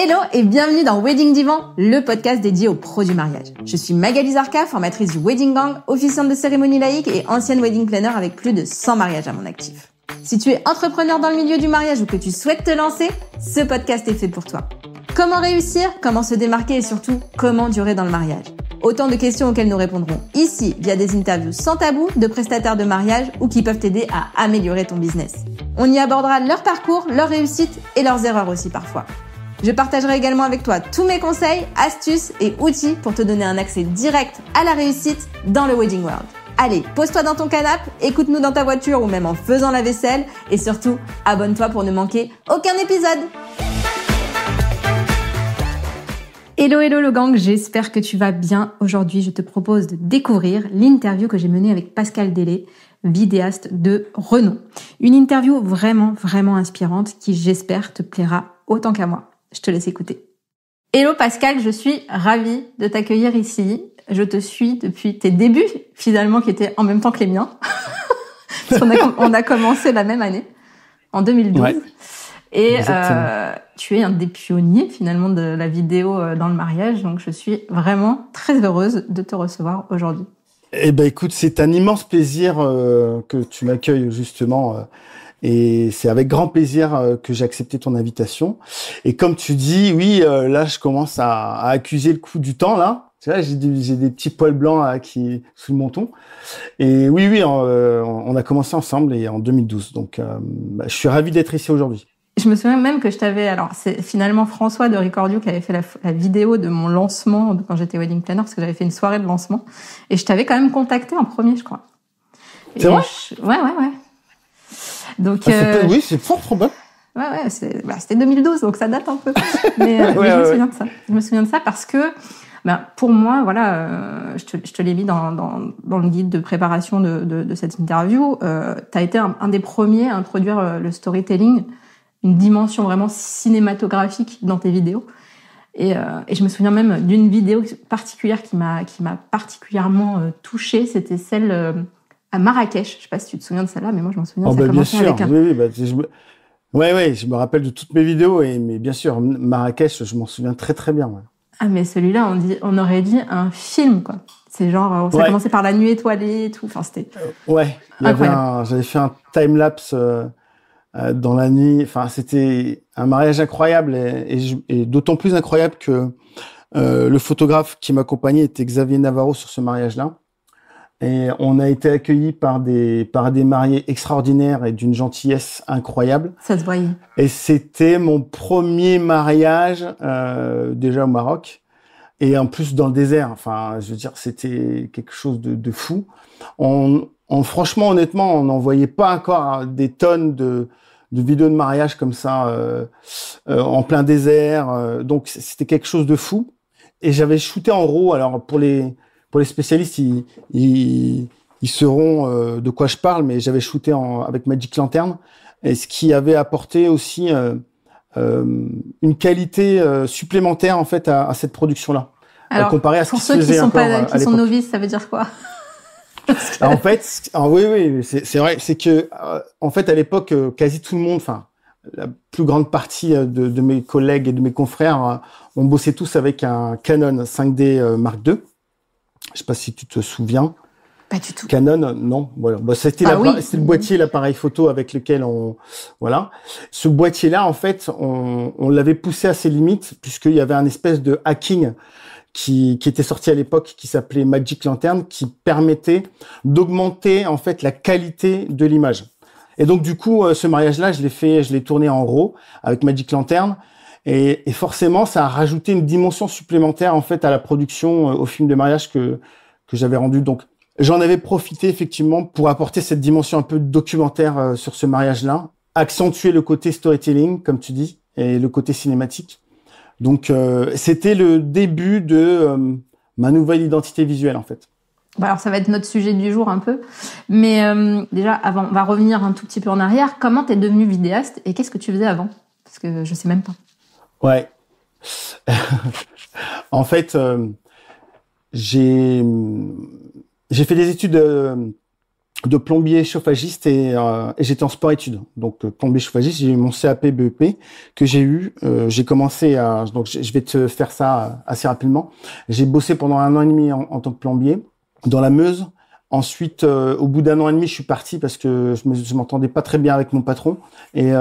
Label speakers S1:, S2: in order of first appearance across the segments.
S1: Hello et bienvenue dans Wedding Divan, le podcast dédié aux pros du mariage. Je suis Magali Zarka, formatrice du Wedding Gang, officiante de cérémonie laïque et ancienne wedding planner avec plus de 100 mariages à mon actif. Si tu es entrepreneur dans le milieu du mariage ou que tu souhaites te lancer, ce podcast est fait pour toi. Comment réussir, comment se démarquer et surtout, comment durer dans le mariage? Autant de questions auxquelles nous répondrons ici via des interviews sans tabou de prestataires de mariage ou qui peuvent t'aider à améliorer ton business. On y abordera leur parcours, leurs réussites et leurs erreurs aussi parfois. Je partagerai également avec toi tous mes conseils, astuces et outils pour te donner un accès direct à la réussite dans le Wedding World. Allez, pose-toi dans ton canapé, écoute-nous dans ta voiture ou même en faisant la vaisselle et surtout, abonne-toi pour ne manquer aucun épisode. Hello le gang, j'espère que tu vas bien. Aujourd'hui, je te propose de découvrir l'interview que j'ai menée avec Pascal Delay, vidéaste de renom. Une interview vraiment inspirante qui, j'espère, te plaira autant qu'à moi. Je te laisse écouter. Hello Pascal, je suis ravie de t'accueillir ici. Je te suis depuis tes débuts, finalement, qui étaient en même temps que les miens. On a commencé la même année, en 2012. Ouais, et tu es un des pionniers, finalement, de la vidéo dans le mariage. Donc, je suis vraiment très heureuse de te recevoir aujourd'hui.
S2: Eh ben, écoute, c'est un immense plaisir que tu m'accueilles, justement. Et c'est avec grand plaisir que j'ai accepté ton invitation. Et comme tu dis, oui, là, je commence à accuser le coup du temps, là. Tu vois, j'ai des petits poils blancs là, sous le menton. Et oui, on a commencé ensemble et en 2012. Donc, je suis ravi d'être ici aujourd'hui.
S1: Je me souviens même que je t'avais... Alors, c'est finalement François de Recordio qui avait fait la vidéo de mon lancement quand j'étais wedding planner, parce que j'avais fait une soirée de lancement. Et je t'avais quand même contacté en premier, je crois.
S2: C'est vrai?
S1: Ouais. Donc,
S2: oui, c'est fort probable.
S1: Ouais, c'était 2012, donc ça date un peu. Mais je me souviens de ça. Je me souviens de ça parce que, pour moi, voilà, je te l'ai mis dans le guide de préparation de cette interview. T'as été un des premiers à introduire le storytelling, une dimension vraiment cinématographique dans tes vidéos. Et je me souviens même d'une vidéo particulière qui m'a particulièrement touchée. C'était celle à Marrakech. Je sais pas si tu te souviens de celle-là, mais moi je m'en souviens.
S2: Bien sûr. Oui, je me rappelle de toutes mes vidéos mais bien sûr, Marrakech, je m'en souviens très bien. Ouais.
S1: Ah mais celui-là, on aurait dit un film quoi. C'est genre, ça a commencé par la nuit étoilée et tout. Enfin, c'était.
S2: J'avais fait un time lapse dans la nuit. Enfin, c'était un mariage incroyable et d'autant plus incroyable que le photographe qui m'accompagnait était Xavier Navarro sur ce mariage-là. Et on a été accueillis par des mariés extraordinaires et d'une gentillesse incroyable.
S1: Ça se voyait.
S2: Et c'était mon premier mariage déjà au Maroc et en plus dans le désert. Enfin, je veux dire, c'était quelque chose de fou. Franchement, honnêtement, on n'en voyait pas encore des tonnes de vidéos de mariage comme ça en plein désert. Donc c'était quelque chose de fou. Et j'avais shooté en RAW. Alors pour les spécialistes, ils sauront de quoi je parle, mais j'avais shooté avec Magic Lantern, et ce qui avait apporté aussi une qualité supplémentaire en fait à cette production-là.
S1: Alors,
S2: comparé à ce
S1: pour ceux qui sont novices, ça veut dire quoi?
S2: En fait, oui, c'est vrai, c'est que en fait à l'époque, quasi tout le monde, enfin la plus grande partie de mes collègues et de mes confrères, on bossait tous avec un Canon 5D Mark II. Je sais pas si tu te souviens.
S1: Pas du tout.
S2: Canon, non. Voilà. C'était le boîtier, l'appareil photo avec lequel voilà. Ce boîtier-là, en fait, on l'avait poussé à ses limites puisqu'il y avait un espèce de hacking qui était sorti à l'époque, qui s'appelait Magic Lantern, qui permettait d'augmenter, en fait, la qualité de l'image. Et donc, du coup, ce mariage-là, je l'ai tourné en RAW avec Magic Lantern. Et forcément, ça a rajouté une dimension supplémentaire en fait à la production, au film de mariage que j'avais rendu. Donc, j'en avais profité effectivement pour apporter cette dimension un peu documentaire sur ce mariage-là, accentuer le côté storytelling, comme tu dis, et le côté cinématique. Donc, c'était le début de ma nouvelle identité visuelle en fait.
S1: Alors, ça va être notre sujet du jour un peu. Mais déjà, avant, on va revenir un tout petit peu en arrière. Comment t'es devenu vidéaste et qu'est-ce que tu faisais avant? Parce que je sais même pas.
S2: Ouais. En fait, j'ai fait des études de plombier chauffagiste et j'étais en sport-études. Donc plombier chauffagiste, j'ai eu mon CAP BEP que j'ai eu. J'ai commencé à donc je vais te faire ça assez rapidement. J'ai bossé pendant 1 an et demi en tant que plombier dans la Meuse. Ensuite, au bout d'1 an et demi, je suis parti parce que je m'entendais pas très bien avec mon patron et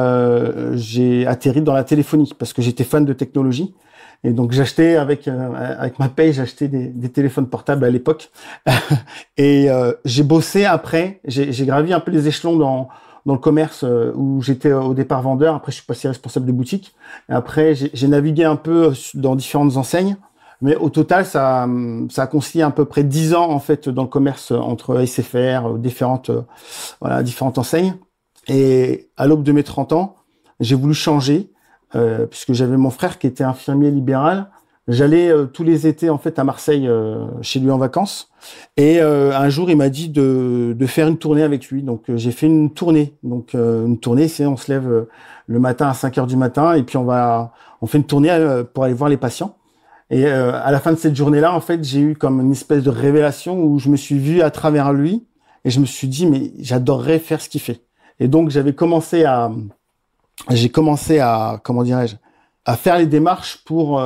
S2: j'ai atterri dans la téléphonie parce que j'étais fan de technologie. Et donc j'achetais avec ma paye, j'achetais des téléphones portables à l'époque. Et j'ai bossé après, j'ai gravi un peu les échelons dans le commerce où j'étais au départ vendeur. Après, je suis passé responsable de boutique. Et après, j'ai navigué un peu dans différentes enseignes. Mais au total, ça a concilié à peu près 10 ans en fait dans le commerce entre SFR, différentes enseignes. Et à l'aube de mes 30 ans, j'ai voulu changer puisque j'avais mon frère qui était infirmier libéral. J'allais tous les étés en fait à Marseille chez lui en vacances. Et un jour, il m'a dit de faire une tournée avec lui. Donc j'ai fait une tournée. Donc une tournée, c'est on se lève le matin à 5 heures du matin et puis on fait une tournée pour aller voir les patients. Et à la fin de cette journée-là, en fait, j'ai eu comme une espèce de révélation où je me suis vu à travers lui et je me suis dit mais j'adorerais faire ce qu'il fait. Et donc j'ai commencé à comment dirais-je, à faire les démarches pour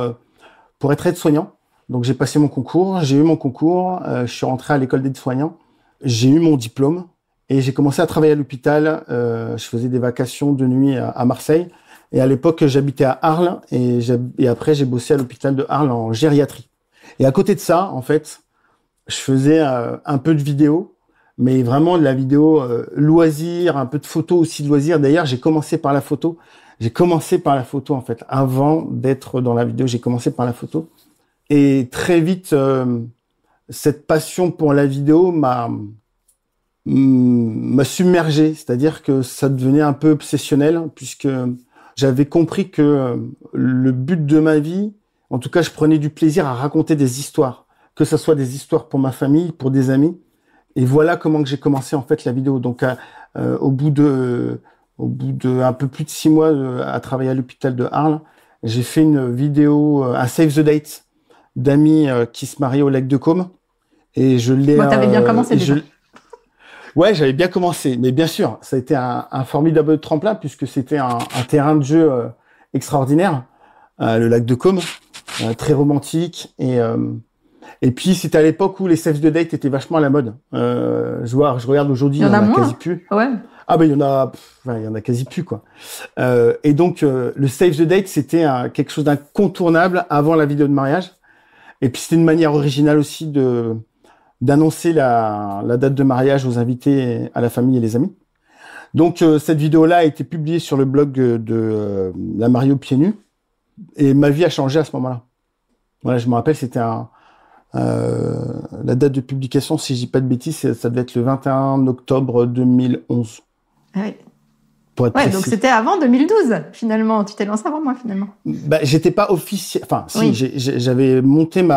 S2: être aide-soignant. Donc j'ai passé mon concours, j'ai eu mon concours, je suis rentré à l'école d'aide-soignant, j'ai eu mon diplôme et j'ai commencé à travailler à l'hôpital. Je faisais des vacations de nuit à Marseille. Et à l'époque, j'habitais à Arles et après, j'ai bossé à l'hôpital de Arles en gériatrie. Et à côté de ça, en fait, je faisais un peu de vidéo, mais vraiment de la vidéo loisir, un peu de photo aussi de loisir. D'ailleurs, j'ai commencé par la photo. En fait. Avant d'être dans la vidéo, j'ai commencé par la photo. Et très vite, cette passion pour la vidéo m'a submergé. C'est-à-dire que ça devenait un peu obsessionnel puisque j'avais compris que le but de ma vie, en tout cas, je prenais du plaisir à raconter des histoires, que ce soit des histoires pour ma famille, pour des amis. Et voilà comment que j'ai commencé en fait la vidéo. Donc, au bout de un peu plus de 6 mois à travailler à l'hôpital de Arles, j'ai fait une vidéo, un save the date d'amis qui se mariaient au lac de Caume. Et je l'ai.
S1: Bon, t'avais bien commencé déjà.
S2: Ouais, j'avais bien commencé, mais bien sûr, ça a été un formidable tremplin puisque c'était un terrain de jeu extraordinaire, le lac de Caume, très romantique et puis c'était à l'époque où les save the date étaient vachement à la mode. Je regarde aujourd'hui, il y en a quasi plus.
S1: Ouais.
S2: Ah ben il y en a quasi plus quoi. Et donc le save the date c'était quelque chose d'incontournable avant la vidéo de mariage. Et puis c'était une manière originale aussi d'annoncer la date de mariage aux invités, à la famille et les amis. Donc cette vidéo-là a été publiée sur le blog de la mariée aux pieds nus et ma vie a changé à ce moment-là. Voilà, je me rappelle, c'était la date de publication, si je dis pas de bêtises, ça devait être le 21 octobre 2011.
S1: Ah oui. Ouais, donc c'était avant 2012 finalement. Tu t'es lancé avant moi finalement.
S2: Bah, j'étais pas officiel. Enfin, si,
S1: oui.
S2: j'avais monté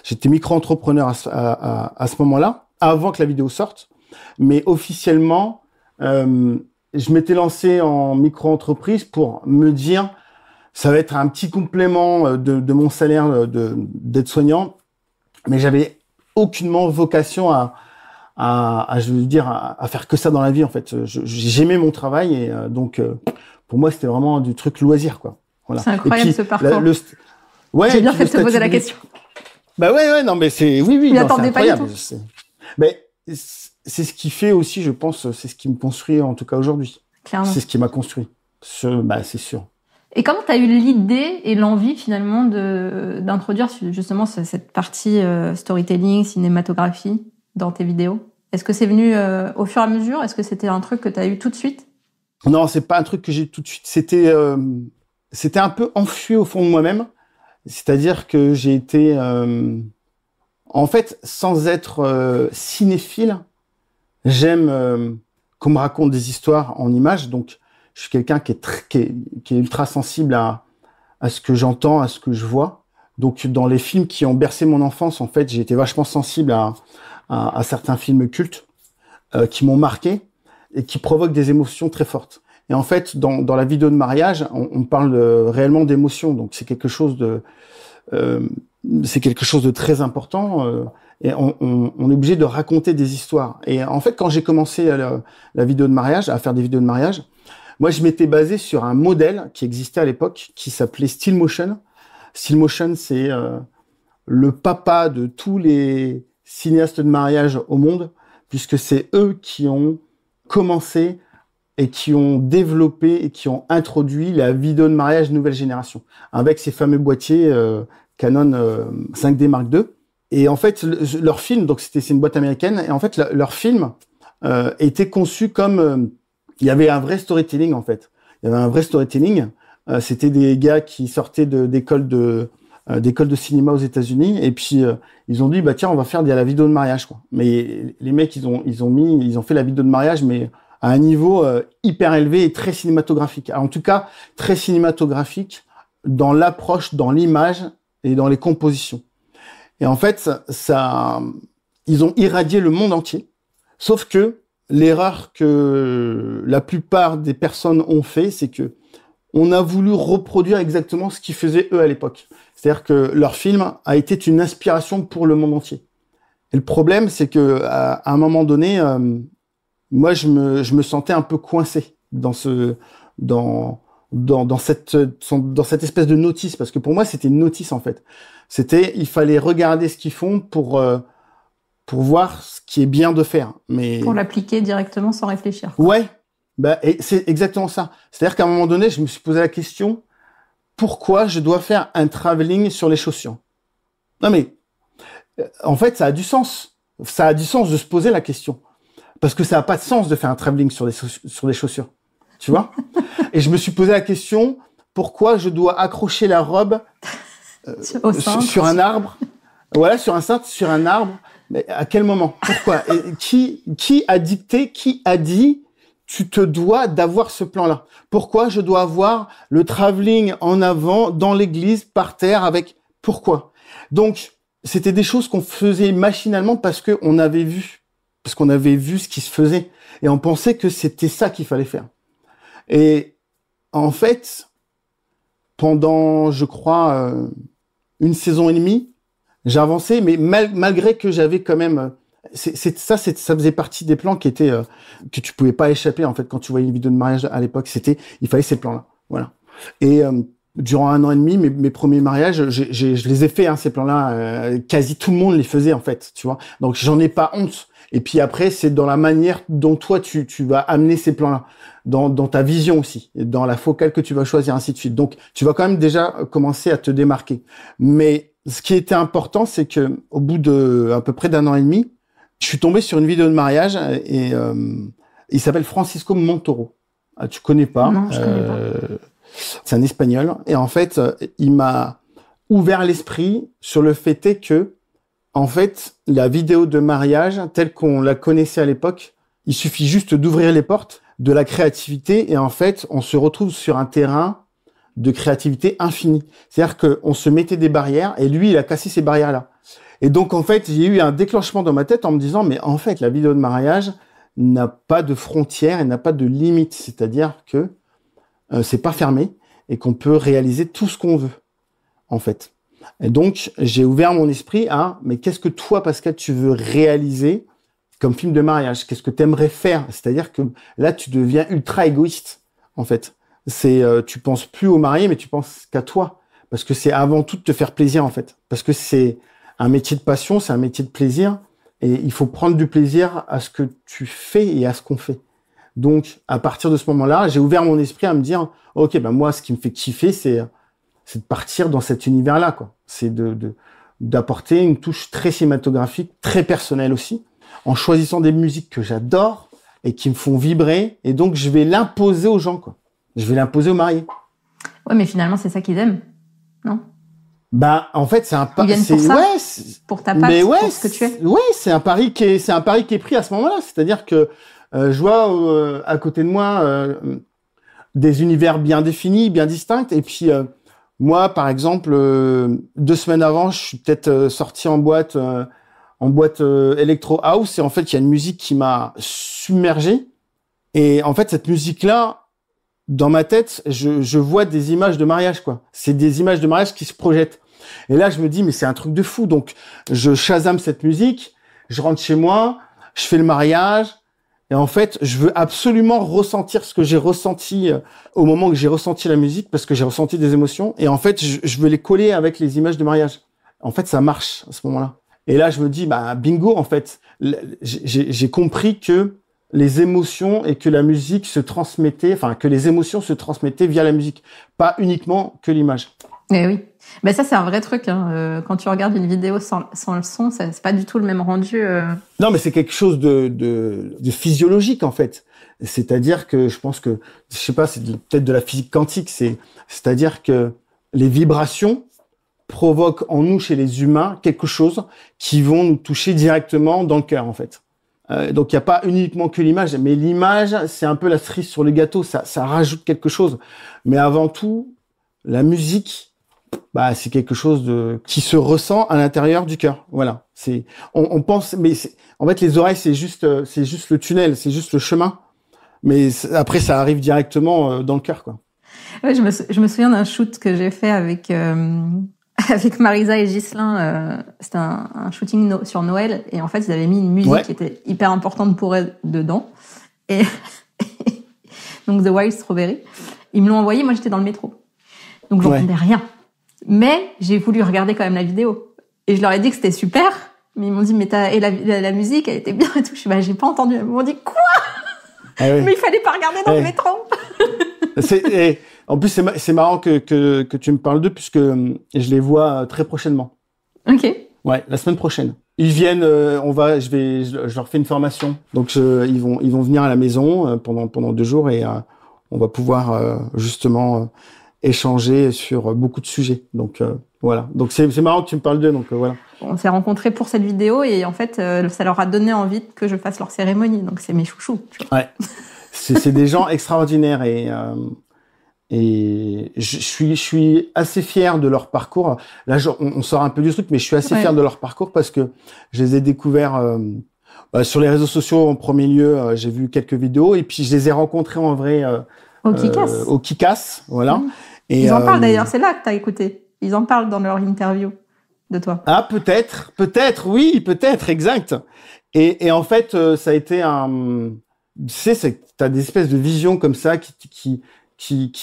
S2: j'étais micro-entrepreneur à ce moment-là, avant que la vidéo sorte. Mais officiellement, je m'étais lancé en micro-entreprise pour me dire, ça va être un petit complément de mon salaire d'aide-soignant. Mais j'avais aucunement vocation à faire que ça dans la vie en fait. J'aimais mon travail et donc pour moi c'était vraiment du truc loisir quoi. Voilà.
S1: C'est incroyable ce parcours.
S2: Ouais,
S1: j'ai bien fait de te poser la question.
S2: Bah ouais non mais c'est oui
S1: je m'y attendais pas du tout.
S2: Mais c'est ce qui fait aussi, je pense, c'est ce qui me construit en tout cas aujourd'hui.
S1: Clairement.
S2: C'est ce qui m'a construit. C'est sûr.
S1: Et comment tu as eu l'idée et l'envie finalement d'introduire justement cette partie storytelling, cinématographie dans tes vidéos? Est-ce que c'est venu au fur et à mesure? Est-ce que c'était un truc que tu as eu tout de suite?
S2: Non, c'est pas un truc que j'ai eu tout de suite. C'était un peu enfui au fond de moi-même. C'est-à-dire que j'ai été... en fait, sans être cinéphile, j'aime qu'on me raconte des histoires en images. Donc, je suis quelqu'un qui est ultra sensible à ce que j'entends, à ce que je vois. Donc, dans les films qui ont bercé mon enfance, en fait, j'ai été vachement sensible à certains films cultes qui m'ont marqué et qui provoquent des émotions très fortes. Et en fait, dans la vidéo de mariage, on parle réellement d'émotions. Donc, c'est quelque chose de très important. et on est obligé de raconter des histoires. Et en fait, quand j'ai commencé la vidéo de mariage, à faire des vidéos de mariage, moi, je m'étais basé sur un modèle qui existait à l'époque, qui s'appelait Stillmotion. Stillmotion, c'est le papa de tous les cinéastes de mariage au monde, puisque c'est eux qui ont commencé et qui ont développé et qui ont introduit la vidéo de mariage nouvelle génération, avec ces fameux boîtiers Canon 5D Mark II. Et en fait, leur film, donc c'est une boîte américaine, et en fait, leur film était conçu comme... il y avait un vrai storytelling, en fait. Il y avait un vrai storytelling. C'était des gars qui sortaient d'écoles de cinéma aux États-Unis, et puis ils ont dit, bah tiens, on va faire de la vidéo de mariage, quoi. Mais les mecs, ils ont fait la vidéo de mariage, mais à un niveau hyper élevé et très cinématographique. Alors, en tout cas, très cinématographique dans l'approche, dans l'image et dans les compositions. Et en fait, ils ont irradié le monde entier. Sauf que l'erreur que la plupart des personnes ont fait, c'est que on a voulu reproduire exactement ce qu'ils faisaient eux à l'époque. C'est-à-dire que leur film a été une inspiration pour le monde entier. Et le problème, c'est que à un moment donné, moi, je me sentais un peu coincé dans cette espèce de notice, parce que pour moi, c'était une notice en fait. Il fallait regarder ce qu'ils font pour voir ce qui est bien de faire, mais
S1: pour l'appliquer directement sans réfléchir.
S2: Ouais, et c'est exactement ça. C'est-à-dire qu'à un moment donné, je me suis posé la question, pourquoi je dois faire un travelling sur les chaussures? Non mais, en fait, ça a du sens. Ça a du sens de se poser la question, parce que ça n'a pas de sens de faire un travelling sur des chaussures, tu vois? Et je me suis posé la question, pourquoi je dois accrocher la robe sur un arbre? Voilà, sur un arbre. Mais à quel moment? Pourquoi? Et qui a dit, tu te dois d'avoir ce plan-là? Pourquoi je dois avoir le travelling en avant, dans l'église, par terre, pourquoi? Donc, c'était des choses qu'on faisait machinalement parce qu'on avait vu ce qui se faisait. Et on pensait que c'était ça qu'il fallait faire. Et en fait, pendant, je crois, une saison et demie, j'ai avancé, mais malgré que j'avais quand même... ça faisait partie des plans qui étaient que tu pouvais pas échapper, en fait, quand tu voyais une vidéo de mariage à l'époque. Il fallait ces plans-là. Voilà. Et durant 1 an et demi, mes premiers mariages, je les ai faits, ces plans-là. Quasi tout le monde les faisait, en fait, tu vois. Donc, j'en ai pas honte. Et puis après, c'est dans la manière dont toi, tu vas amener ces plans-là. Dans ta vision aussi. Dans la focale que tu vas choisir, ainsi de suite. Donc, tu vas quand même déjà commencer à te démarquer. Mais ce qui était important, c'est que au bout de à peu près d'1 an et demi, je suis tombé sur une vidéo de mariage et il s'appelle Francisco Montoro. Ah, tu connais pas?
S1: Non, je connais pas.
S2: C'est un Espagnol et en fait, il m'a ouvert l'esprit sur le fait que en fait, la vidéo de mariage telle qu'on la connaissait à l'époque, il suffit juste d'ouvrir les portes de la créativité et en fait, on se retrouve sur un terrain de créativité infinie. C'est-à-dire qu'on se mettait des barrières et lui, il a cassé ces barrières-là. Et donc, en fait, j'ai eu un déclenchement dans ma tête en me disant, mais en fait, la vidéo de mariage n'a pas de frontières et n'a pas de limites. C'est-à-dire que c'est pas fermé et qu'on peut réaliser tout ce qu'on veut, en fait. Et donc, j'ai ouvert mon esprit à, mais qu'est-ce que toi, Pascal, tu veux réaliser comme film de mariage? Qu'est-ce que tu aimerais faire? C'est-à-dire que là, tu deviens ultra égoïste, en fait. Tu penses plus au marié, mais tu penses qu'à toi. Parce que c'est avant tout de te faire plaisir, en fait. Parce que c'est un métier de passion, c'est un métier de plaisir. Et il faut prendre du plaisir à ce que tu fais et à ce qu'on fait. Donc, à partir de ce moment-là, j'ai ouvert mon esprit à me dire, OK, moi, ce qui me fait kiffer, c'est de partir dans cet univers-là, quoi. C'est d'apporter une touche très cinématographique, très personnelle aussi, en choisissant des musiques que j'adore et qui me font vibrer. Et donc, je vais l'imposer aux gens, quoi. Je vais l'imposer aux mariés.
S1: Ouais, mais finalement, c'est ça qu'ils aiment, non?
S2: En fait, c'est un
S1: pari. Ils viennent pour ça, pour ta patte, pour ce que tu es.
S2: Ouais, c'est un pari qui est pris à ce moment-là. C'est-à-dire que je vois à côté de moi des univers bien définis, bien distincts. Et puis moi, par exemple, 2 semaines avant, je suis peut-être sorti en boîte Electro House. Et en fait, il y a une musique qui m'a submergé. Et en fait, cette musique-là, dans ma tête, je vois des images de mariage, quoi. C'est des images de mariage qui se projettent. Et là, je me dis, mais c'est un truc de fou. Donc, je Shazam cette musique, je rentre chez moi, je fais le mariage, et en fait, je veux absolument ressentir ce que j'ai ressenti au moment où j'ai ressenti la musique, parce que j'ai ressenti des émotions, et en fait, je veux les coller avec les images de mariage. En fait, ça marche à ce moment-là. Et là, je me dis, bah, bingo, en fait, j'ai compris que les émotions et que la musique se transmettait, enfin, que les émotions se transmettaient via la musique, pas uniquement que l'image.
S1: Eh oui. Ben ça, c'est un vrai truc, hein. Quand tu regardes une vidéo sans le son, c'est pas du tout le même rendu.
S2: Non, mais c'est quelque chose de physiologique, en fait. C'est-à-dire que je pense que, je sais pas, c'est peut-être de la physique quantique, c'est-à-dire que les vibrations provoquent en nous, chez les humains, quelque chose qui vont nous toucher directement dans le cœur, en fait. Donc, il n'y a pas uniquement que l'image, mais l'image, c'est un peu la cerise sur le gâteau, ça rajoute quelque chose. Mais avant tout, la musique, bah, c'est quelque chose qui se ressent à l'intérieur du cœur. Voilà. On pense, mais en fait, les oreilles, c'est juste le tunnel, c'est juste le chemin. Mais après, ça arrive directement dans le cœur, quoi.
S1: Ouais, je me souviens d'un shoot que j'ai fait avec Marisa et Ghislain. C'était un shooting sur Noël, et en fait, ils avaient mis une musique qui était hyper importante pour elles dedans. Et donc The Wild Strawberry. Ils me l'ont envoyé. Moi, j'étais dans le métro, donc j'entendais rien. Mais j'ai voulu regarder quand même la vidéo. Et je leur ai dit que c'était super. Mais ils m'ont dit, mais la musique, elle était bien et tout. Je suis, j'ai pas entendu. Ils m'ont dit, quoi? Mais il fallait pas regarder dans le métro.
S2: En plus, c'est marrant que tu me parles d'eux, puisque je les vois très prochainement.
S1: Ok.
S2: Ouais, la semaine prochaine. Ils viennent, je leur fais une formation. Donc, ils vont venir à la maison pendant 2 jours, et on va pouvoir justement échanger sur beaucoup de sujets. Donc voilà. Donc c'est marrant que tu me parles d'eux. Donc voilà.
S1: On s'est rencontrés pour cette vidéo, et en fait, ça leur a donné envie que je fasse leur cérémonie. Donc c'est mes chouchous. Tu vois.
S2: Ouais. C'est des gens extraordinaires, et je suis assez fier de leur parcours. Là, on sort un peu du truc, mais je suis assez fier de leur parcours, parce que je les ai découverts sur les réseaux sociaux en premier lieu. J'ai vu quelques vidéos, et puis je les ai rencontrés en vrai au Kick-Ass, voilà. Et
S1: ils en parlent d'ailleurs. C'est là que t'as écouté. Ils en parlent dans leur interview de toi.
S2: Ah, peut-être, oui, peut-être, exact. Et en fait, ça a été tu sais, t'as des espèces de visions comme ça qui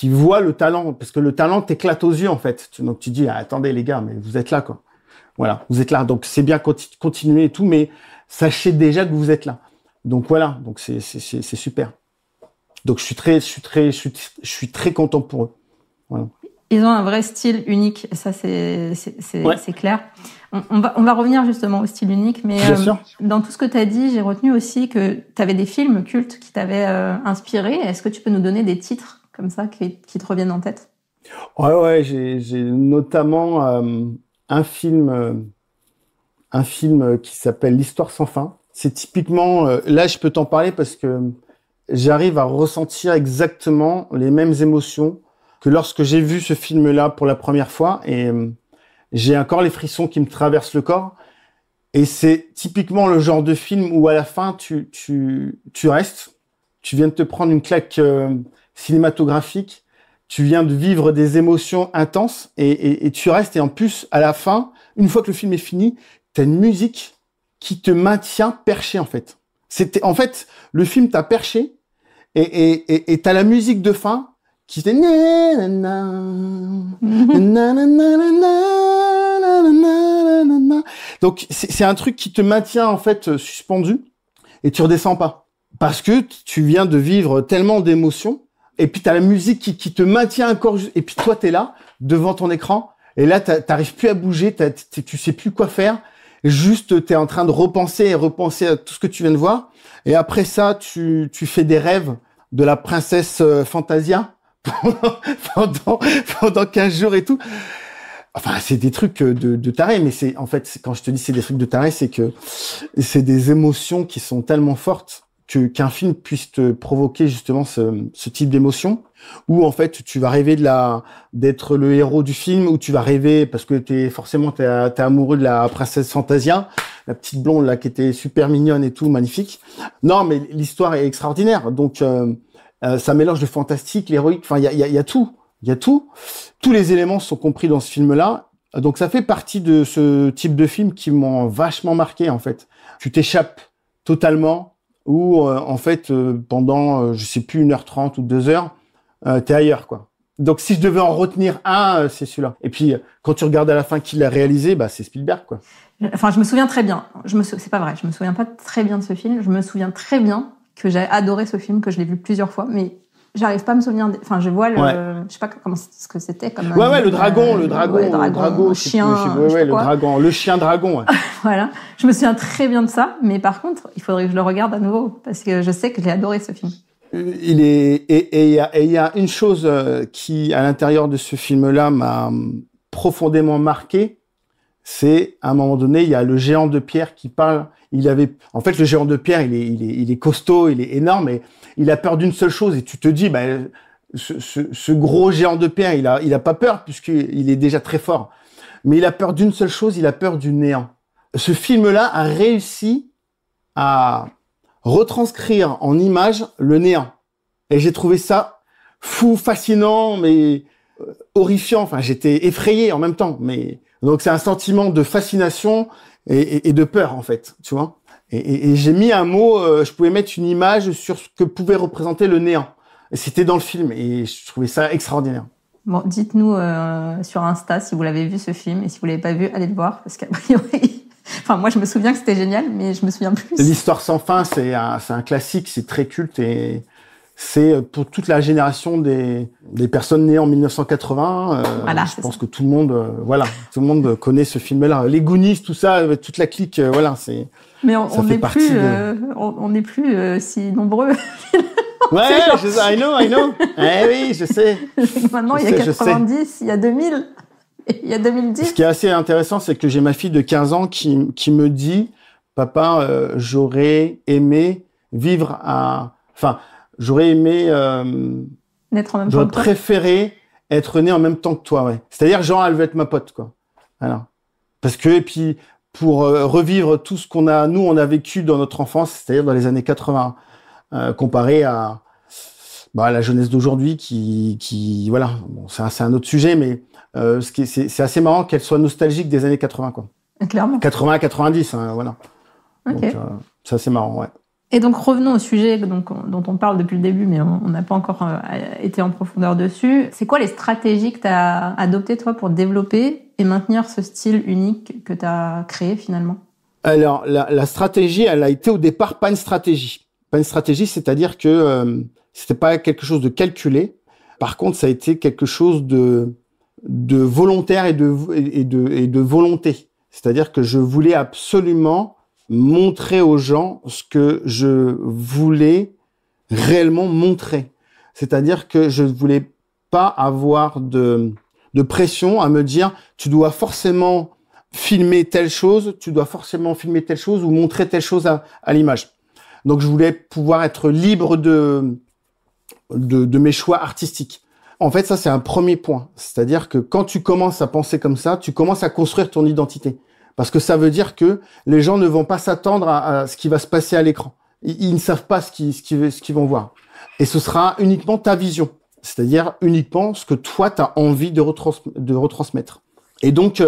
S2: voient le talent, parce que le talent t'éclate aux yeux, en fait. Donc tu dis, attendez les gars, mais vous êtes là, quoi. Voilà, vous êtes là. Donc c'est bien continuer et tout, mais sachez déjà que vous êtes là. Donc voilà, donc c'est super. Donc je suis très content pour eux. Voilà.
S1: Ils ont un vrai style unique, et ça c'est clair. On va revenir justement au style unique, mais dans tout ce que tu as dit, j'ai retenu aussi que tu avais des films cultes qui t'avaient inspiré. Est-ce que tu peux nous donner des titres comme ça qui te reviennent en tête?
S2: Ouais, j'ai notamment un film qui s'appelle L'Histoire sans fin. C'est typiquement, là je peux t'en parler parce que j'arrive à ressentir exactement les mêmes émotions que lorsque j'ai vu ce film-là pour la première fois, et j'ai encore les frissons qui me traversent le corps. Et c'est typiquement le genre de film où à la fin tu restes, tu viens de te prendre une claque cinématographique, tu viens de vivre des émotions intenses, et tu restes, et en plus à la fin, une fois que le film est fini, t'as une musique qui te maintient perché, en fait. En fait, le film t'a perché, et t'as la musique de fin qui fait donc c'est un truc qui te maintient en fait suspendu, et tu redescends pas, parce que tu viens de vivre tellement d'émotions, et puis t'as la musique qui te maintient encore, et puis toi t'es là devant ton écran, et là t'arrives plus à bouger, tu sais plus quoi faire, juste t'es en train de repenser à tout ce que tu viens de voir, et après ça tu fais des rêves de la princesse Fantasia pendant 15 jours et tout. Enfin, c'est des trucs de taré, mais en fait, quand je te dis c'est des trucs de taré, c'est que c'est des émotions qui sont tellement fortes qu'un film puisse te provoquer justement ce type d'émotion, où en fait tu vas rêver d'être le héros du film, où tu vas rêver parce que t'es amoureux de la princesse Fantasia, la petite blonde là qui était super mignonne et tout, magnifique. Non, mais l'histoire est extraordinaire, donc ça mélange le fantastique, l'héroïque, enfin il y a tout. Tous les éléments sont compris dans ce film-là, Donc ça fait partie de ce type de films qui m'ont vachement marqué en fait. Tu t'échappes totalement ou en fait pendant je sais plus 1h30 ou 2 heures, t'es ailleurs quoi. Donc si je devais en retenir un, c'est celui-là. Et puis quand tu regardes à la fin qui l'a réalisé, bah c'est Spielberg quoi.
S1: Enfin, je me souviens très bien. C'est pas vrai, je me souviens pas très bien de ce film. Je me souviens très bien que j'ai adoré ce film, que je l'ai vu plusieurs fois, mais j'arrive pas à me souvenir. Enfin, je vois je sais pas comment ce que c'était comme.
S2: Le dragon, le
S1: chien,
S2: le chien dragon. Ouais.
S1: Voilà, je me souviens très bien de ça, mais par contre, il faudrait que je le regarde à nouveau parce que je sais que j'ai adoré ce film.
S2: Il y a une chose qui à l'intérieur de ce film-là m'a profondément marqué. C'est à un moment donné, il y a le géant de pierre qui parle. En fait, le géant de pierre, il est costaud, il est énorme, et il a peur d'une seule chose. Et tu te dis, ce gros géant de pierre, il a pas peur puisqu'il est déjà très fort. Mais il a peur d'une seule chose, il a peur du néant. Ce film-là a réussi à retranscrire en images le néant. Et j'ai trouvé ça fou, fascinant, mais horrifiant. Enfin, j'étais effrayé en même temps, mais donc c'est un sentiment de fascination et de peur en fait, tu vois. Et j'ai mis un mot, je pouvais mettre une image sur ce que pouvait représenter le néant. Et c'était dans le film et je trouvais ça extraordinaire.
S1: Bon, dites-nous sur Insta si vous l'avez vu ce film et si vous l'avez pas vu, allez le voir parce qu'a priori, enfin moi je me souviens que c'était génial, mais je me souviens plus.
S2: L'Histoire sans fin, c'est un classique, c'est très culte et c'est pour toute la génération des personnes nées en 1980.
S1: Voilà,
S2: je pense que tout le monde connaît ce film-là. Les Goonies, tout ça, toute la clique, voilà, c'est.
S1: Mais on n'est plus si nombreux.
S2: Ouais, I know. Eh oui, je sais.
S1: Maintenant, il y a 90, il y a 2000, il y a 2010.
S2: Ce qui est assez intéressant, c'est que j'ai ma fille de 15 ans qui me dit, papa, j'aurais aimé vivre j'aurais aimé
S1: naître en même temps.
S2: J'aurais préféré être né en même temps que toi, ouais. C'est-à-dire, genre, elle veut être ma pote, quoi. Voilà. Parce que, et puis, pour revivre tout ce on a vécu dans notre enfance, c'est-à-dire dans les années 80, comparé à la jeunesse d'aujourd'hui qui voilà. Bon, c'est un autre sujet, mais c'est assez marrant qu'elle soit nostalgique des années 80, quoi.
S1: Clairement.
S2: 80, 90, voilà.
S1: Okay.
S2: Donc, c'est assez marrant, ouais.
S1: Et donc revenons au sujet dont on parle depuis le début, mais on n'a pas encore été en profondeur dessus. C'est quoi les stratégies que tu as adoptées toi pour développer et maintenir ce style unique que tu as créé finalement?
S2: Alors la stratégie, elle a été au départ pas une stratégie. Pas une stratégie, c'est-à-dire que c'était pas quelque chose de calculé. Par contre, ça a été quelque chose de volontaire et de volonté. C'est-à-dire que je voulais absolument montrer aux gens ce que je voulais réellement montrer. C'est-à-dire que je ne voulais pas avoir de pression à me dire tu dois forcément filmer telle chose, ou montrer telle chose à l'image. Donc je voulais pouvoir être libre de mes choix artistiques. En fait, ça c'est un premier point. C'est-à-dire que quand tu commences à penser comme ça, tu commences à construire ton identité. Parce que ça veut dire que les gens ne vont pas s'attendre à ce qui va se passer à l'écran. Ils ne savent pas ce qu'ils vont voir. Et ce sera uniquement ta vision. C'est-à-dire uniquement ce que toi, tu as envie de retransmettre. Et donc,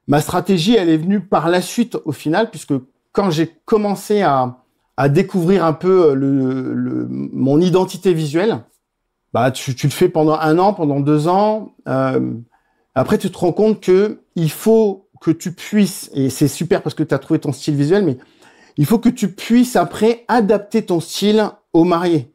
S2: ma stratégie, elle est venue par la suite au final, puisque quand j'ai commencé à découvrir un peu mon identité visuelle, tu le fais pendant 1 an, pendant 2 ans. Après, tu te rends compte que il faut que tu puisses, et c'est super parce que tu as trouvé ton style visuel, mais il faut que tu puisses après adapter ton style au marié.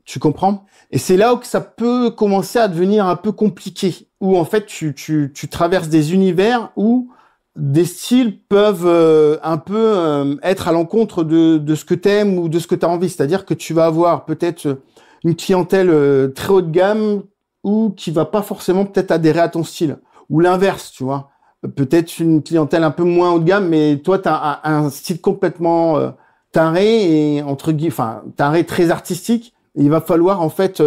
S2: Tu comprends? Et c'est là où ça peut commencer à devenir un peu compliqué, où en fait tu traverses des univers où des styles peuvent un peu être à l'encontre de ce que t'aimes ou de ce que tu as envie. C'est-à-dire que tu vas avoir peut-être une clientèle très haut de gamme ou qui va pas forcément peut-être adhérer à ton style, ou l'inverse, tu vois. Peut-être une clientèle un peu moins haut de gamme, mais toi, tu as un style complètement taré et taré très artistique. Et il va falloir en fait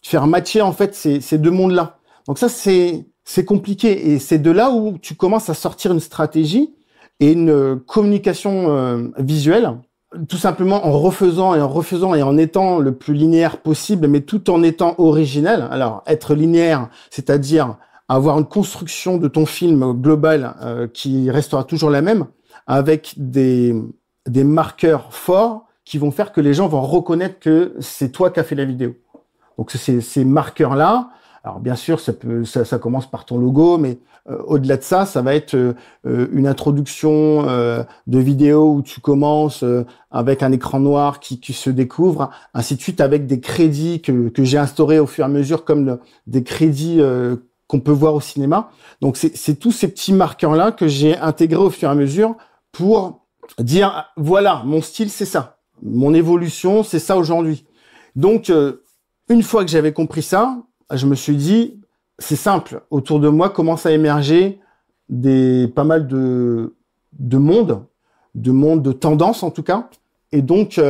S2: faire matcher en fait ces deux mondes-là. Donc ça, c'est compliqué et c'est de là où tu commences à sortir une stratégie et une communication visuelle, tout simplement en refaisant et en étant le plus linéaire possible, mais tout en étant originel. Alors être linéaire, c'est-à-dire avoir une construction de ton film global qui restera toujours la même, avec des marqueurs forts qui vont faire que les gens vont reconnaître que c'est toi qui as fait la vidéo. Donc ces marqueurs-là, alors bien sûr ça commence par ton logo, mais au-delà de ça, ça va être une introduction de vidéo où tu commences avec un écran noir qui se découvre, ainsi de suite, avec des crédits que j'ai instaurés au fur et à mesure, comme des crédits qu'on peut voir au cinéma. Donc c'est tous ces petits marqueurs-là que j'ai intégrés au fur et à mesure pour dire, voilà, mon style, c'est ça. Mon évolution, c'est ça aujourd'hui. Donc, une fois que j'avais compris ça, je me suis dit, c'est simple. Autour de moi commence à émerger pas mal de monde, de tendances en tout cas. Et donc,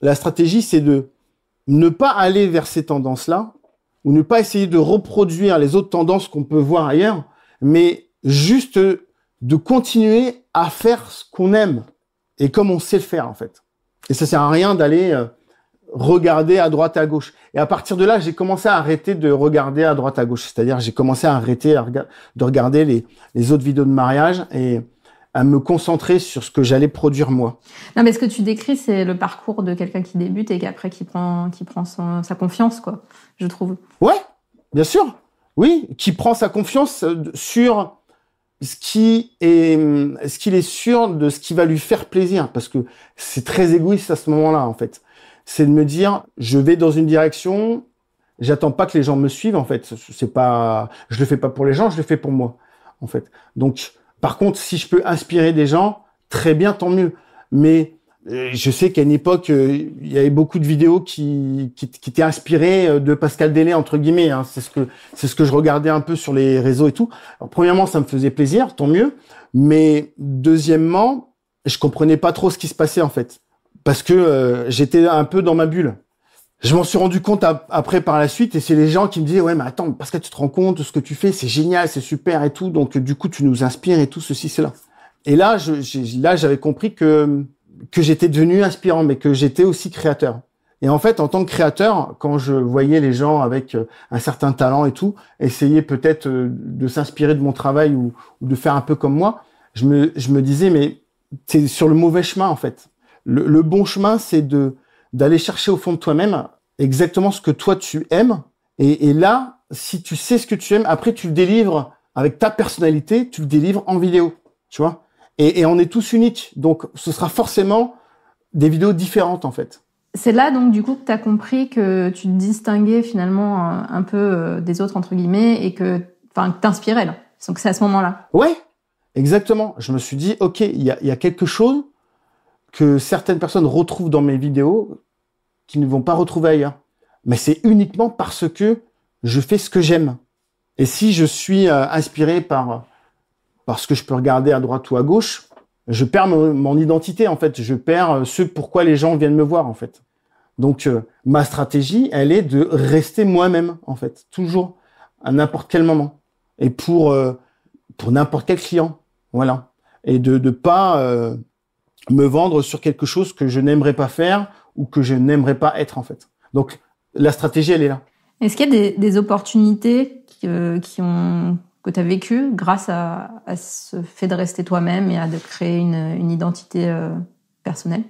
S2: la stratégie, c'est de ne pas aller vers ces tendances-là, ou ne pas essayer de reproduire les autres tendances qu'on peut voir ailleurs, mais juste de continuer à faire ce qu'on aime et comme on sait le faire en fait. Et ça sert à rien d'aller regarder à droite et à gauche. Et à partir de là, j'ai commencé à arrêter de regarder à droite à gauche. C'est-à-dire, j'ai commencé à arrêter de regarder les autres vidéos de mariage et à me concentrer sur ce que j'allais produire moi.
S1: Non, mais ce que tu décris, c'est le parcours de quelqu'un qui débute et qu'après qui prend sa confiance, quoi, je trouve.
S2: Ouais, bien sûr. Oui, qui prend sa confiance sur ce qu'il est sûr de ce qui va lui faire plaisir, parce que c'est très égoïste à ce moment-là, en fait. C'est de me dire, je vais dans une direction, j'attends pas que les gens me suivent, en fait. Je le fais pas pour les gens, je le fais pour moi, en fait. Donc, par contre, si je peux inspirer des gens, très bien, tant mieux. Mais je sais qu'à une époque, il y avait beaucoup de vidéos qui étaient inspirées de Pascal Délé, entre guillemets. Hein. C'est ce que je regardais un peu sur les réseaux et tout. Alors, premièrement, ça me faisait plaisir, tant mieux. Mais deuxièmement, je comprenais pas trop ce qui se passait, en fait. Parce que j'étais un peu dans ma bulle. Je m'en suis rendu compte après par la suite, et c'est les gens qui me disaient, ouais, mais attends, Pascal, tu te rends compte de ce que tu fais, c'est génial, c'est super et tout. Donc, du coup, tu nous inspires et tout, ceci, cela. Et là, j'avais compris que j'étais devenu inspirant, mais que j'étais aussi créateur. Et en fait, en tant que créateur, quand je voyais les gens avec un certain talent et tout, essayer peut-être de s'inspirer de mon travail ou de faire un peu comme moi, je me disais, mais t'es sur le mauvais chemin, en fait. Le bon chemin, c'est d'aller chercher au fond de toi-même exactement ce que toi tu aimes. Et là, si tu sais ce que tu aimes, après tu le délivres avec ta personnalité, tu le délivres en vidéo, tu vois. Et on est tous uniques, donc ce sera forcément des vidéos différentes en fait.
S1: C'est là donc du coup que tu as compris que tu te distinguais finalement un peu des autres entre guillemets et que t'inspirais là. Donc c'est à ce moment-là.
S2: Ouais, exactement. Je me suis dit ok, il y a quelque chose que certaines personnes retrouvent dans mes vidéos qu'ils ne vont pas retrouver ailleurs. Mais c'est uniquement parce que je fais ce que j'aime. Et si je suis inspiré par ce que je peux regarder à droite ou à gauche, je perds mon identité, en fait. Je perds ce pourquoi les gens viennent me voir, en fait. Donc, ma stratégie, elle est de rester moi-même, en fait. Toujours, à n'importe quel moment. Et pour n'importe quel client. Voilà. Et de pas me vendre sur quelque chose que je n'aimerais pas faire ou que je n'aimerais pas être, en fait. Donc, la stratégie, elle est là.
S1: Est-ce qu'il y a des opportunités que tu as vécues grâce à ce fait de rester toi-même et de créer une identité personnelle?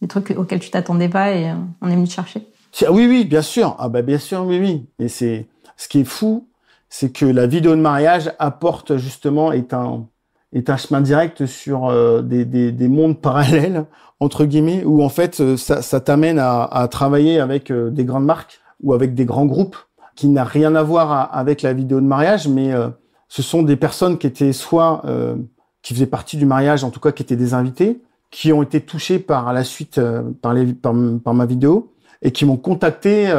S1: Des trucs auxquels tu t'attendais pas et on est venu te chercher?
S2: Oui, bien sûr. Ah bah bien sûr, oui. Et c'est ce qui est fou, c'est que la vidéo de mariage apporte justement est un chemin direct sur des mondes parallèles entre guillemets où en fait ça t'amène à travailler avec des grandes marques ou avec des grands groupes qui n'a rien à voir avec la vidéo de mariage, mais ce sont des personnes qui étaient soit qui faisaient partie du mariage, en tout cas qui étaient des invités, qui ont été touchés par la suite par ma vidéo et qui m'ont contacté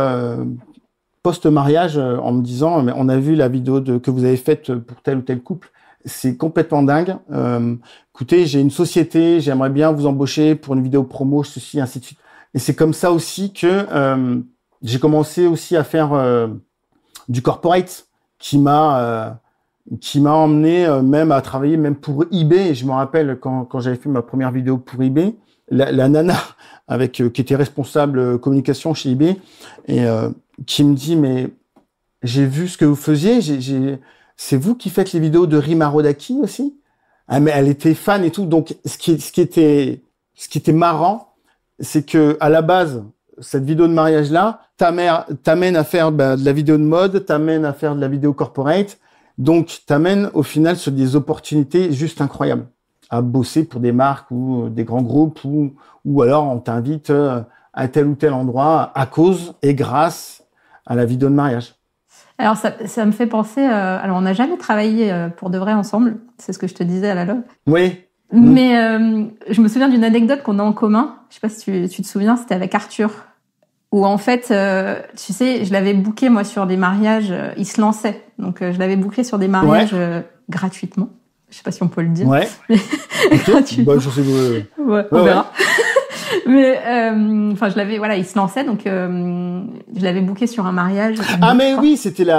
S2: post-mariage en me disant mais on a vu la vidéo que vous avez faite pour tel ou tel couple, c'est complètement dingue. Écoutez, j'ai une société, j'aimerais bien vous embaucher pour une vidéo promo, ceci, ainsi de suite. Et c'est comme ça aussi que j'ai commencé aussi à faire du corporate qui m'a emmené même à travailler même pour eBay. Et je me rappelle quand j'avais fait ma première vidéo pour eBay, la nana qui était responsable communication chez eBay et qui me dit mais j'ai vu ce que vous faisiez, c'est vous qui faites les vidéos de Rima Rodaki aussi? Ah, mais elle était fan et tout. Donc, ce qui était marrant, c'est que, à la base, cette vidéo de mariage-là, t'amène à faire de la vidéo de mode, t'amène à faire de la vidéo corporate. Donc, t'amène au final sur des opportunités juste incroyables à bosser pour des marques ou des grands groupes ou alors on t'invite à tel ou tel endroit à cause et grâce à la vidéo de mariage.
S1: Alors, ça me fait penser... alors, on n'a jamais travaillé pour de vrai ensemble. C'est ce que je te disais à la LOB.
S2: Oui.
S1: Mais je me souviens d'une anecdote qu'on a en commun. Je sais pas si tu te souviens, c'était avec Arthur. Où en fait, tu sais, je l'avais booké, moi, sur des mariages. Il se lançait. Donc, je l'avais booké sur des mariages gratuitement. Je sais pas si on peut le dire.
S2: Ouais.
S1: Gratuitement.
S2: Bah, je sais.
S1: On verra. Mais enfin, il se lançait, donc je l'avais booké sur un mariage.
S2: Ah mais oui, c'était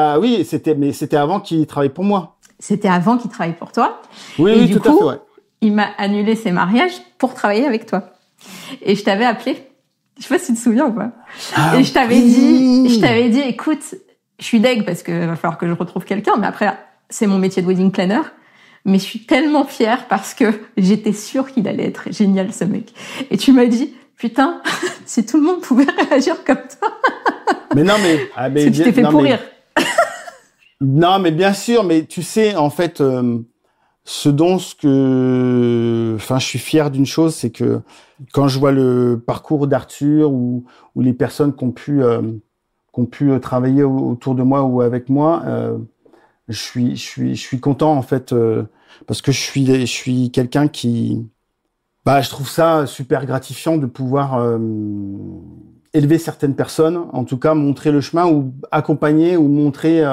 S2: avant qu'il travaille pour moi.
S1: C'était avant qu'il travaille pour toi.
S2: Oui,
S1: et
S2: oui,
S1: du
S2: tout
S1: coup,
S2: à fait. Ouais.
S1: Il m'a annulé ses mariages pour travailler avec toi. Et je t'avais appelé. Je sais pas si tu te souviens ou pas.
S2: Ah,
S1: et je t'avais dit, écoute, je suis deg parce que va falloir que je retrouve quelqu'un, mais après, c'est mon métier de wedding planner. Mais je suis tellement fière parce que j'étais sûre qu'il allait être génial, ce mec. Et tu m'as dit, putain, si tout le monde pouvait réagir comme toi.
S2: Mais non, mais
S1: tu t'es fait pourrir.
S2: Non, mais bien sûr, mais tu sais, en fait, je suis fier d'une chose, c'est que quand je vois le parcours d'Arthur ou les personnes qui ont pu travailler autour de moi ou avec moi, je suis content en fait parce que je suis quelqu'un qui je trouve ça super gratifiant de pouvoir élever certaines personnes, en tout cas montrer le chemin ou accompagner ou montrer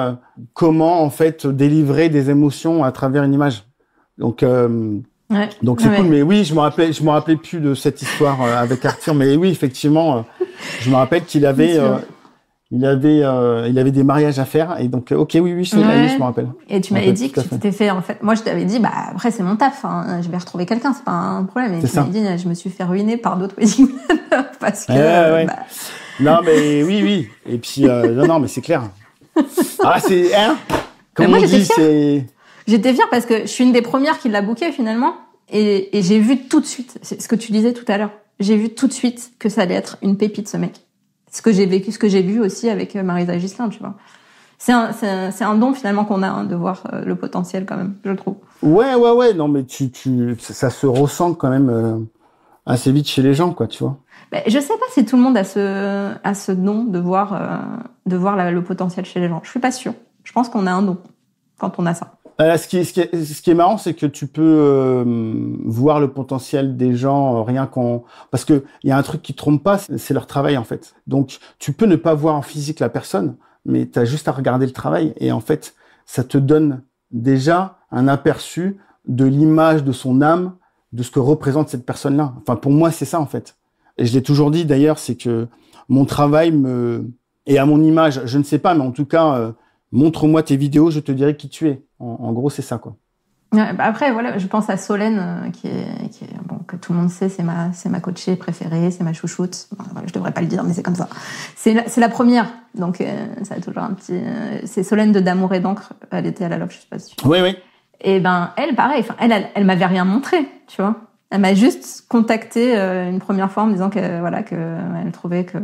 S2: comment en fait délivrer des émotions à travers une image. Donc c'est cool. Mais oui, je me rappelais plus de cette histoire avec Arthur, mais oui, effectivement, je me rappelle qu'il avait il avait des mariages à faire et donc ok oui je me rappelle.
S1: Et tu m'avais dit que tu t'étais fait en fait, moi je t'avais dit après c'est mon taf, je vais retrouver quelqu'un, c'est pas un problème. Et tu m'avais dit je me suis fait ruiner par d'autres wedding planners parce que
S2: non mais oui et puis non mais c'est clair. C'est comme on dit c'est.
S1: J'étais fière parce que je suis une des premières qui l'a booké finalement et j'ai vu tout de suite, c'est ce que tu disais tout à l'heure, j'ai vu tout de suite que ça allait être une pépite ce mec. Ce que j'ai vécu, ce que j'ai vu aussi avec Marisa Ghislain, tu vois. C'est un don finalement qu'on a de voir le potentiel quand même, je trouve.
S2: Ouais, non mais ça se ressent quand même assez vite chez les gens, quoi, tu vois.
S1: Je sais pas si tout le monde a ce don de voir le potentiel chez les gens. Je suis pas sûre. Je pense qu'on a un don quand on a ça.
S2: Ce qui est marrant, c'est que tu peux voir le potentiel des gens parce que il y a un truc qui trompe pas, c'est leur travail en fait. Donc tu peux ne pas voir en physique la personne, mais tu as juste à regarder le travail et en fait ça te donne déjà un aperçu de l'image de son âme, de ce que représente cette personne-là. Enfin pour moi c'est ça en fait. Et je l'ai toujours dit d'ailleurs, c'est que mon travail et à mon image, je ne sais pas, mais en tout cas montre-moi tes vidéos, je te dirai qui tu es. En gros, c'est ça, quoi.
S1: Après, voilà, je pense à Solène, qui est que tout le monde sait, c'est ma coachée préférée, c'est ma chouchoute. Je devrais pas le dire, mais c'est comme ça. C'est la première, donc ça a toujours un petit. C'est Solène de D'Amour et d'encre. Elle était à la LOB, je sais pas si tu vois.
S2: Oui.
S1: Et elle, pareil. Enfin, elle m'avait rien montré, tu vois. Elle m'a juste contacté une première fois en me disant que elle trouvait que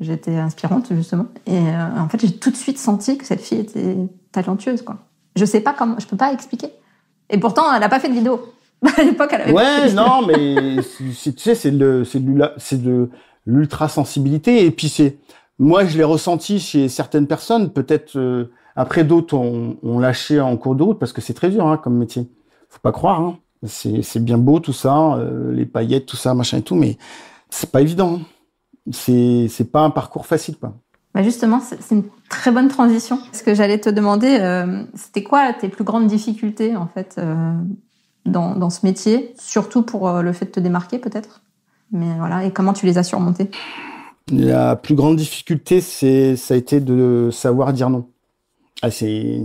S1: j'étais inspirante justement. Et en fait, j'ai tout de suite senti que cette fille était talentueuse, quoi. Je sais pas comment, je peux pas expliquer. Et pourtant, elle a pas fait de vidéo. À l'époque, elle avait pas fait de vidéo.
S2: Non, mais tu sais, c'est de l'ultra sensibilité. Et puis moi, je l'ai ressenti chez certaines personnes. Peut-être après d'autres ont lâché en cours de route parce que c'est très dur comme métier. Faut pas croire. Hein. C'est bien beau tout ça, les paillettes, tout ça, machin et tout, mais c'est pas évident. C'est pas un parcours facile, quoi.
S1: Justement, c'est une très bonne transition. Ce que j'allais te demander, c'était quoi tes plus grandes difficultés en fait dans ce métier, surtout pour le fait de te démarquer peut-être. Mais voilà, et comment tu les as surmontées?
S2: La plus grande difficulté, ça a été de savoir dire non. C'est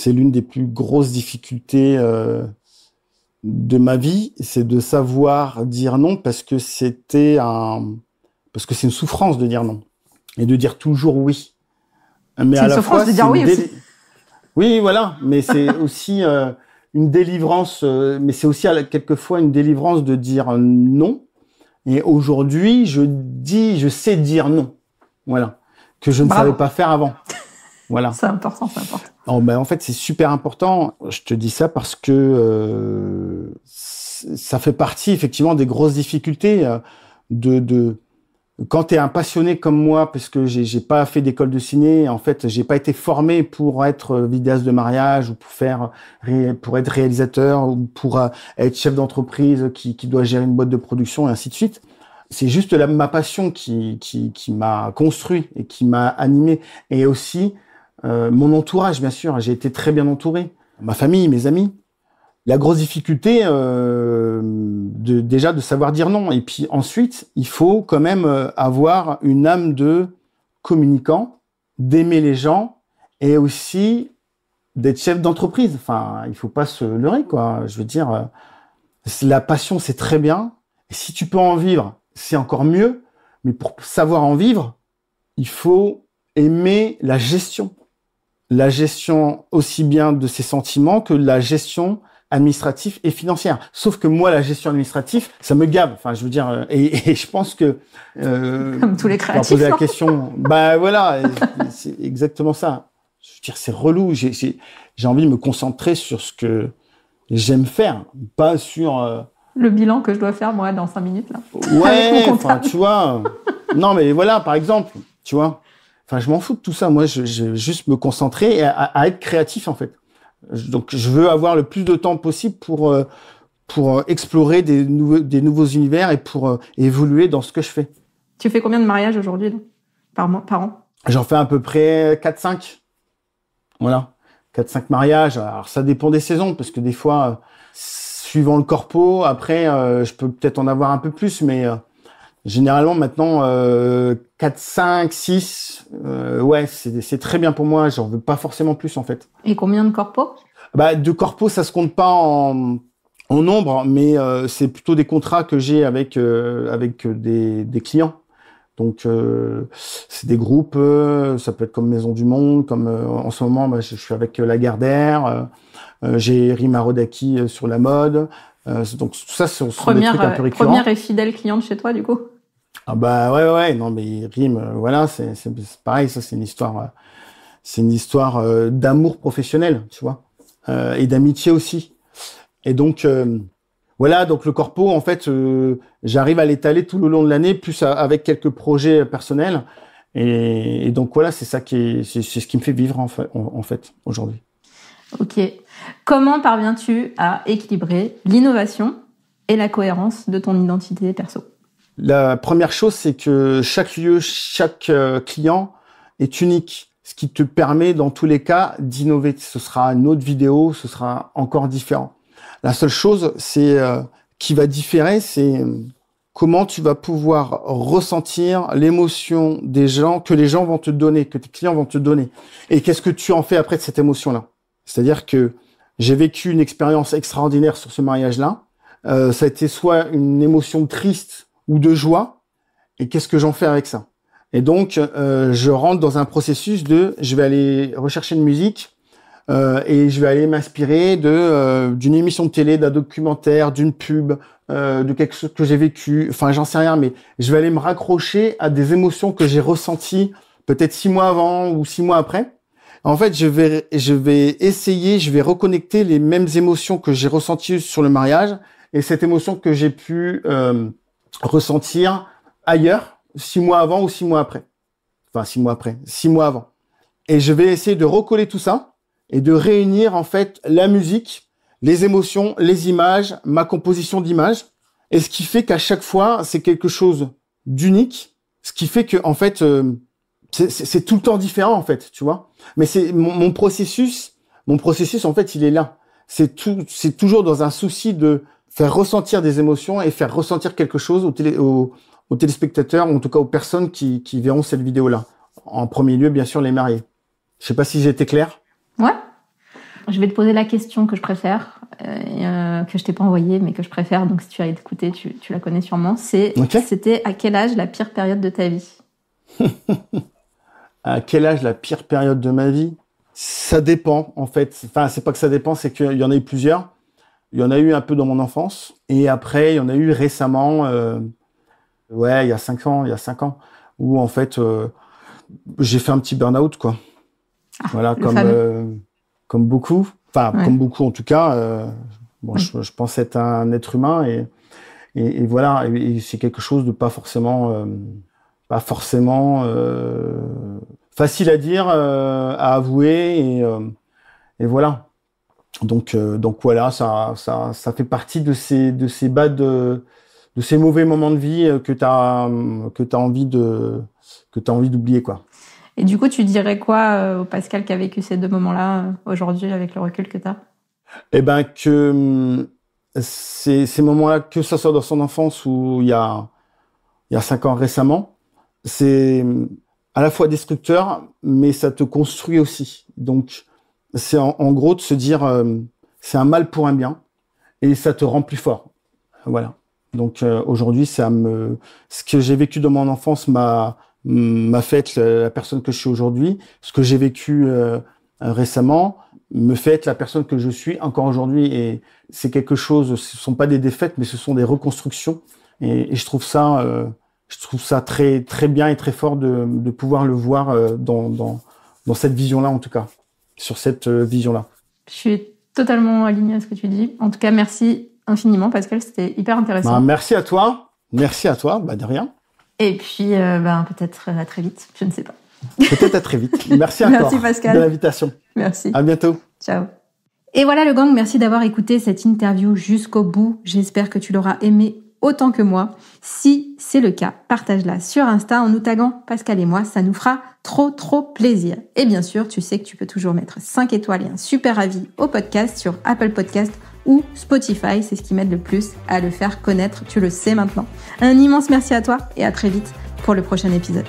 S2: l'une des plus grosses difficultés de ma vie, c'est de savoir dire non parce que c'est une souffrance de dire non et de dire toujours oui. Mais
S1: c'est une souffrance de dire oui aussi.
S2: Oui, voilà. Mais c'est aussi une délivrance. Mais c'est aussi quelquefois une délivrance de dire non. Et aujourd'hui, je sais dire non. Voilà. Que je ne savais pas faire avant. Voilà.
S1: C'est important.
S2: En fait, c'est super important. Je te dis ça parce que ça fait partie effectivement des grosses difficultés de quand tu es un passionné comme moi, parce que j'ai pas fait d'école de ciné, en fait, j'ai pas été formé pour être vidéaste de mariage ou pour être réalisateur ou pour être chef d'entreprise qui doit gérer une boîte de production et ainsi de suite. C'est juste ma passion qui m'a construit et qui m'a animé, et aussi mon entourage, bien sûr. J'ai été très bien entouré, ma famille, mes amis. La grosse difficulté, déjà de savoir dire non. Et puis ensuite, il faut quand même avoir une âme de communicant, d'aimer les gens et aussi d'être chef d'entreprise. Enfin, il faut pas se leurrer, quoi. Je veux dire, la passion, c'est très bien. Et si tu peux en vivre, c'est encore mieux. Mais pour savoir en vivre, il faut aimer la gestion. La gestion aussi bien de ses sentiments que la gestion administrative et financière. Sauf que moi, la gestion administrative, ça me gave. Enfin, je veux dire, et je pense que
S1: comme tous les créatifs.
S2: Poser la question, bah voilà, c'est exactement ça. Je veux dire, c'est relou. J'ai envie de me concentrer sur ce que j'aime faire, pas sur
S1: le bilan que je dois faire moi dans 5 minutes là.
S2: Ouais, enfin, tu vois. Non, mais voilà, par exemple, tu vois. Enfin, je m'en fous de tout ça. Moi, je veux juste me concentrer à être créatif, en fait. Donc, je veux avoir le plus de temps possible pour explorer des nouveaux univers et pour évoluer dans ce que je fais.
S1: Tu fais combien de mariages aujourd'hui, par an?
S2: J'en fais à peu près 4-5. Voilà. 4-5 mariages. Alors, ça dépend des saisons, parce que des fois, suivant le corpo, après, je peux peut-être en avoir un peu plus, mais généralement, maintenant, 4, 5, 6, ouais, c'est très bien pour moi. J'en veux pas forcément plus, en fait.
S1: Et combien de corpos?
S2: Bah, de corpos, ça se compte pas en nombre, mais c'est plutôt des contrats que j'ai avec des clients. Donc, c'est des groupes, ça peut être comme Maison du Monde, comme en ce moment, bah, je suis avec Lagardère, j'ai Rima Rodaki sur la mode. Donc, tout ça, ce sont des trucs un peu récurrents.
S1: Première et fidèle cliente chez toi, du coup?
S2: Ah bah ouais, non mais Rim, voilà, c'est pareil, ça c'est une histoire d'amour professionnel, tu vois, et d'amitié aussi. Et donc voilà, donc le corpo, en fait, j'arrive à l'étaler tout le long de l'année, plus avec quelques projets personnels, et donc voilà, c'est ça c'est ce qui me fait vivre en fait aujourd'hui.
S1: Ok. Comment parviens-tu à équilibrer l'innovation et la cohérence de ton identité perso?
S2: La première chose, c'est que chaque lieu, chaque client est unique, ce qui te permet dans tous les cas d'innover. Ce sera une autre vidéo, ce sera encore différent. La seule chose, c'est qui va différer, c'est comment tu vas pouvoir ressentir l'émotion des gens, que les gens vont te donner, que tes clients vont te donner. Et qu'est-ce que tu en fais après de cette émotion-là? C'est-à-dire que j'ai vécu une expérience extraordinaire sur ce mariage-là. Ça a été soit une émotion triste ou de joie, et qu'est-ce que j'en fais avec ça? Et donc, je rentre dans un processus je vais aller rechercher une musique, et je vais aller m'inspirer d'une émission de télé, d'un documentaire, d'une pub, de quelque chose que j'ai vécu, enfin, j'en sais rien, mais je vais aller me raccrocher à des émotions que j'ai ressenties peut-être 6 mois avant ou 6 mois après. En fait, je vais reconnecter les mêmes émotions que j'ai ressenties sur le mariage, et cette émotion que j'ai pu ressentir ailleurs 6 mois avant ou 6 mois après. Enfin, 6 mois après, 6 mois avant. Et je vais essayer de recoller tout ça et de réunir en fait la musique, les émotions, les images, ma composition d'images. Et ce qui fait qu'à chaque fois, c'est quelque chose d'unique. Ce qui fait que en fait, c'est tout le temps différent en fait, tu vois. Mais c'est mon processus en fait, il est là. C'est toujours dans un souci de faire ressentir des émotions et faire ressentir quelque chose aux téléspectateurs, ou en tout cas aux personnes qui verront cette vidéo-là. En premier lieu, bien sûr, les mariés. Je sais pas si j'ai été clair.
S1: Ouais. Je vais te poser la question que je préfère, que je t'ai pas envoyée, mais que je préfère. Donc, si tu as écouté, tu la connais sûrement. C'était à quel âge la pire période de ta vie?
S2: À quel âge la pire période de ma vie? Ça dépend, en fait. Enfin, c'est pas que ça dépend, c'est qu'il y en a eu plusieurs. Il y en a eu un peu dans mon enfance. Et après, il y en a eu récemment, il y a 5 ans, où en fait, j'ai fait un petit burn-out, quoi. Voilà, comme beaucoup. Enfin, comme beaucoup en tout cas. Je pense être un être humain et voilà. Et c'est quelque chose de pas forcément facile à dire, à avouer et voilà. Donc voilà, ça fait partie de ces bad, de ces mauvais moments de vie que t'as envie d'oublier, quoi.
S1: Et du coup, tu dirais quoi au Pascal qui a vécu ces 2 moments-là aujourd'hui avec le recul que t'as?
S2: Eh ben que ces moments-là, que ça soit dans son enfance ou il y a 5 ans récemment, c'est à la fois destructeur, mais ça te construit aussi. Donc c'est en gros de se dire c'est un mal pour un bien et ça te rend plus fort. Voilà. Donc aujourd'hui, ce que j'ai vécu dans mon enfance m'a fait la personne que je suis aujourd'hui. Ce que j'ai vécu récemment me fait être la personne que je suis encore aujourd'hui. Et c'est quelque chose, ce sont pas des défaites, mais ce sont des reconstructions. Et je trouve ça très très bien et très fort de pouvoir le voir dans cette vision-là, en tout cas, sur cette vision-là.
S1: Je suis totalement alignée à ce que tu dis. En tout cas, merci infiniment, Pascal, c'était hyper intéressant.
S2: Merci à toi, de rien.
S1: Et puis, peut-être à très vite, je ne sais pas.
S2: Peut-être à très vite. Merci encore.
S1: Merci Pascal.
S2: De l'invitation.
S1: Merci.
S2: À bientôt.
S1: Ciao. Et voilà le gang, merci d'avoir écouté cette interview jusqu'au bout. J'espère que tu l'auras aimé autant que moi. Si c'est le cas, partage-la sur Insta en nous taguant Pascal et moi, ça nous fera trop plaisir. Et bien sûr, tu sais que tu peux toujours mettre 5 étoiles et un super avis au podcast sur Apple Podcast ou Spotify, c'est ce qui m'aide le plus à le faire connaître, tu le sais maintenant. Un immense merci à toi et à très vite pour le prochain épisode.